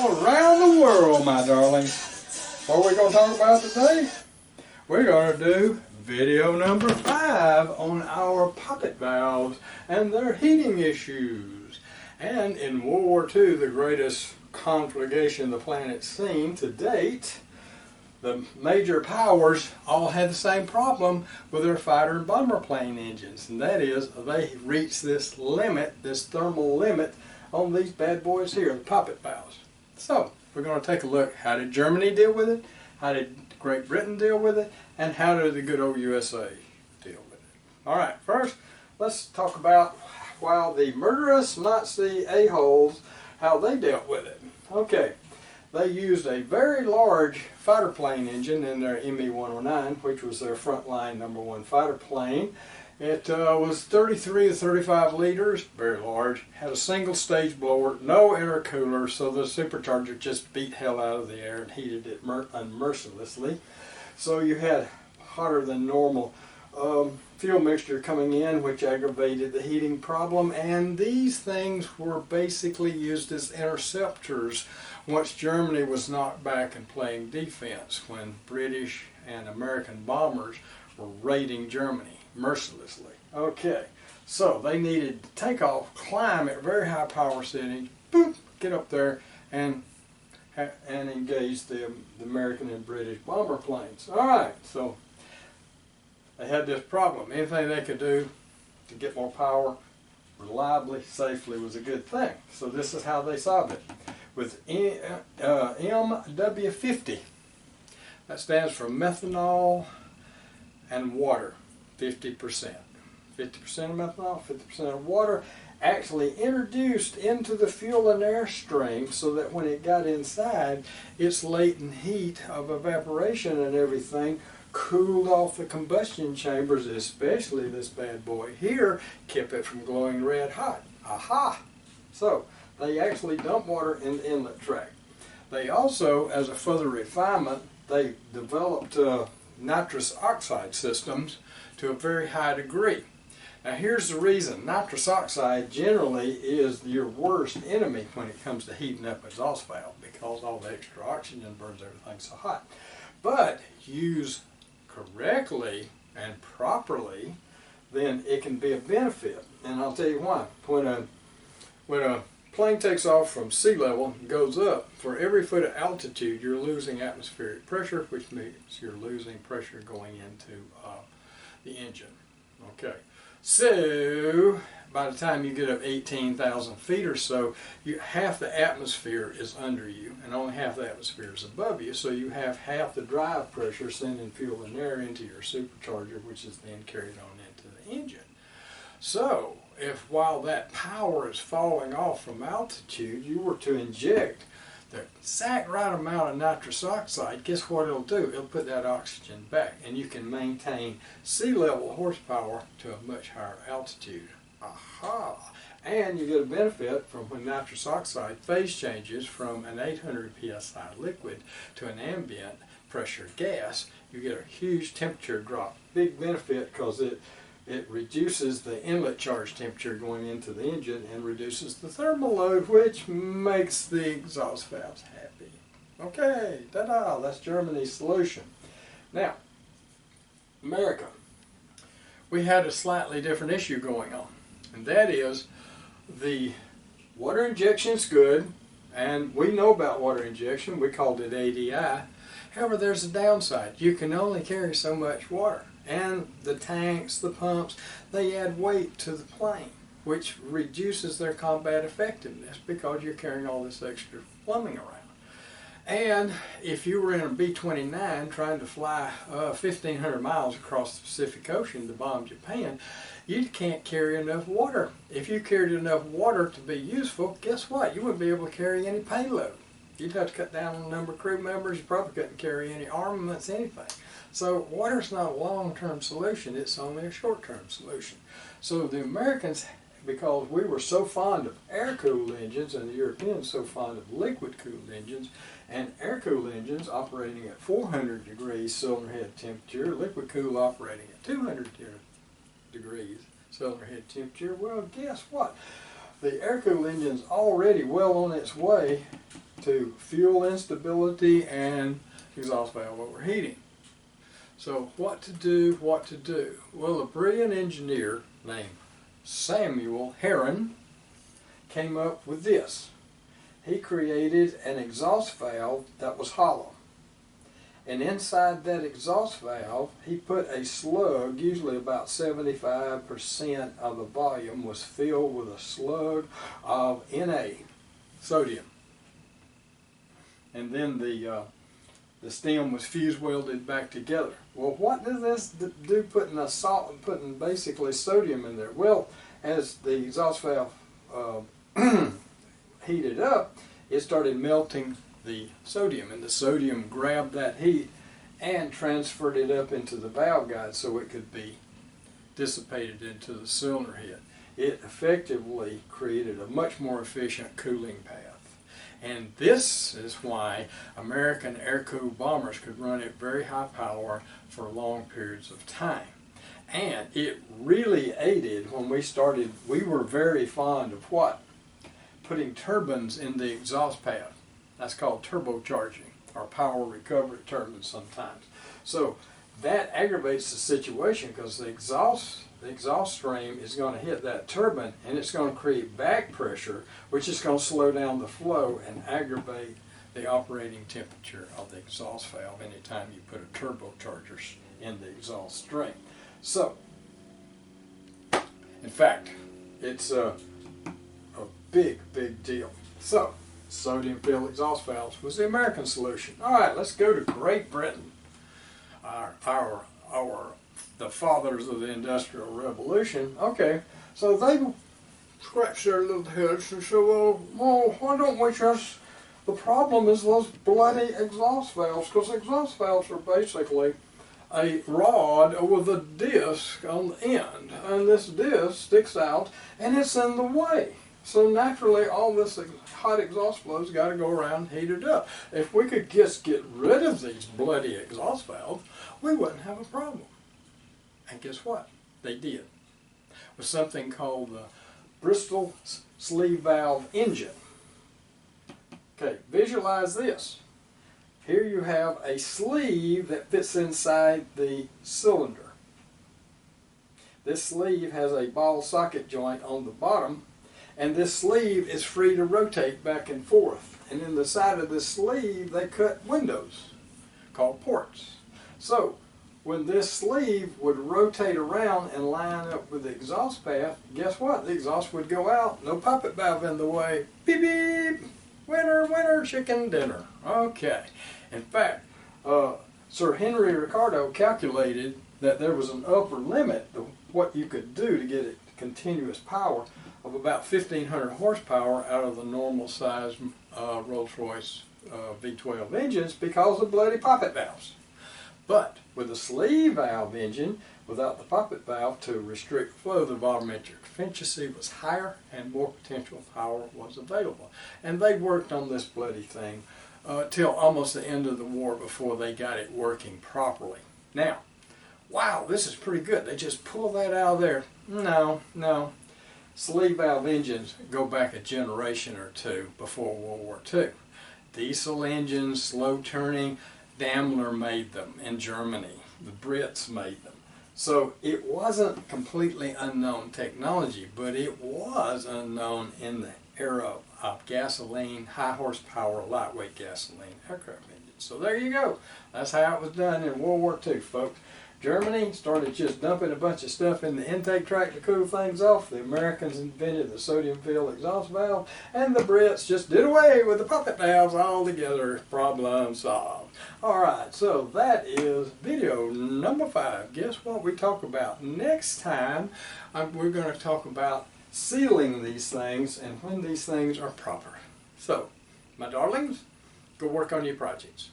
around the world, my darlings. What are we going to talk about today? We're going to do video number 5 on our pocket valves and their heating issues. And in World War II, the greatest conflagration the planet's seen to date, the major powers all had the same problem with their fighter and bomber plane engines, and that is they reached this limit, this thermal limit on these bad boys here, the pocket valves. So we're going to take a look. How did Germany deal with it? How did Great Britain deal with it? And how did the good old USA deal with it? All right, first let's talk about while the murderous Nazi a-holes, how they dealt with it. Okay. They used a very large fighter plane engine in their Me-109, which was their frontline #1 fighter plane. It was 33 to 35 liters, very large, had a single stage blower, no intercooler, so the supercharger just beat hell out of the air and heated it unmercilessly. So you had hotter than normal fuel mixture coming in, which aggravated the heating problem, and these things were basically used as interceptors once Germany was knocked back and playing defense when British and American bombers were raiding Germany mercilessly. Okay, so they needed to take off, climb at very high power settings, boop, get up there and engage the American and British bomber planes. All right, so they had this problem. Anything they could do to get more power reliably, safely was a good thing. So this is how they solved it. With MW50. That stands for methanol and water, 50%. 50% of methanol, 50% of water, actually introduced into the fuel and air stream so that when it got inside, its latent heat of evaporation and everything cooled off the combustion chambers, especially this bad boy here, kept it from glowing red hot. Aha! So, they actually dump water in the inlet tract. They also, as a further refinement, they developed nitrous oxide systems to a very high degree. Now here's the reason. Nitrous oxide generally is your worst enemy when it comes to heating up an exhaust valve because all the extra oxygen burns everything so hot. But used correctly and properly, then it can be a benefit. And I'll tell you why. When a plane takes off from sea level and goes up, for every foot of altitude you're losing atmospheric pressure, which means you're losing pressure going into the engine. Okay, so by the time you get up 18,000 feet or so, half the atmosphere is under you and only half the atmosphere is above you, so you have half the drive pressure sending fuel and air into your supercharger, which is then carried on into the engine. So if while that power is falling off from altitude, you were to inject the exact right amount of nitrous oxide, guess what it'll do? It'll put that oxygen back, and you can maintain sea level horsepower to a much higher altitude. Aha! And you get a benefit from when nitrous oxide phase changes from an 800 psi liquid to an ambient pressure gas. You get a huge temperature drop. Big benefit because it reduces the inlet charge temperature going into the engine and reduces the thermal load, which makes the exhaust valves happy. Okay, ta-da, that's Germany's solution. Now, America. We had a slightly different issue going on, and that is the water injection's good, and we know about water injection. We called it ADI. However, there's a downside. You can only carry so much water. And the tanks, the pumps, they add weight to the plane, which reduces their combat effectiveness because you're carrying all this extra plumbing around. And if you were in a B-29 trying to fly 1,500 miles across the Pacific Ocean to bomb Japan, you can't carry enough water. If you carried enough water to be useful, guess what? You wouldn't be able to carry any payload. You'd have to cut down on the number of crew members. You probably couldn't carry any armaments, anything. So water's not a long-term solution, it's only a short-term solution. So the Americans, because we were so fond of air-cooled engines and the Europeans so fond of liquid-cooled engines, and air-cooled engines operating at 400 degrees cylinder head temperature, liquid-cooled operating at 200 degrees cylinder head temperature, well, guess what? The air-cooled engine's already well on its way to fuel instability and exhaust valve overheating. So what to do, what to do? Well, a brilliant engineer named Samuel Heron came up with this. He created an exhaust valve that was hollow. And inside that exhaust valve, he put a slug, usually about 75% of the volume was filled with a slug of Na, sodium. And then the stem was fuse welded back together. Well, what does this do putting basically sodium in there? Well, as the exhaust valve heated up, it started melting the sodium, and the sodium grabbed that heat and transferred it up into the valve guide so it could be dissipated into the cylinder head. It effectively created a much more efficient cooling path. And this is why American air-cooled bombers could run at very high power for long periods of time. And it really aided when we started. We were very fond of what? Putting turbines in the exhaust path. That's called turbocharging, or power recovery turbines sometimes. So that aggravates the situation because the exhaust stream is going to hit that turbine and it's going to create back pressure, which is going to slow down the flow and aggravate the operating temperature of the exhaust valve anytime you put a turbocharger in the exhaust stream. So, in fact, it's a big deal. So, sodium-filled exhaust valves was the American solution. All right, let's go to Great Britain. The fathers of the Industrial Revolution. Okay, so they scratched their little heads and said, well, why don't we just, the problem is those bloody exhaust valves, because exhaust valves are basically a rod with a disc on the end, and this disc sticks out and it's in the way. So naturally all this hot exhaust flow's got to go around and heat it up. If we could just get rid of these bloody exhaust valves, we wouldn't have a problem. And guess what? They did. With something called the Bristol sleeve valve engine. Okay, visualize this. Here you have a sleeve that fits inside the cylinder. This sleeve has a ball socket joint on the bottom, and this sleeve is free to rotate back and forth. And in the side of this sleeve, they cut windows called ports. So, when this sleeve would rotate around and line up with the exhaust path, guess what? The exhaust would go out, no poppet valve in the way. Beep beep! Winner, winner, chicken dinner. Okay. In fact, Sir Henry Ricardo calculated that there was an upper limit to what you could do to get it continuous power of about 1,500 horsepower out of the normal size Rolls-Royce V12 engines because of bloody poppet valves. But with a sleeve valve engine, without the poppet valve to restrict flow, the volumetric efficiency was higher and more potential power was available. And they worked on this bloody thing till almost the end of the war before they got it working properly. Now, wow, this is pretty good. They just pull that out of there. No. Sleeve valve engines go back a generation or two before World War II. Diesel engines, slow turning, Daimler made them in Germany. The Brits made them. So it wasn't completely unknown technology, but it was unknown in the era of gasoline, high horsepower, lightweight gasoline aircraft engines. So there you go. That's how it was done in World War II, folks. Germany started just dumping a bunch of stuff in the intake tract to cool things off. The Americans invented the sodium-filled exhaust valve, and the Brits just did away with the poppet valves altogether. Problem solved. Alright, so that is video number 5. Guess what we talk about? Next time, we're going to talk about sealing these things and when these things are proper. So, my darlings, go work on your projects.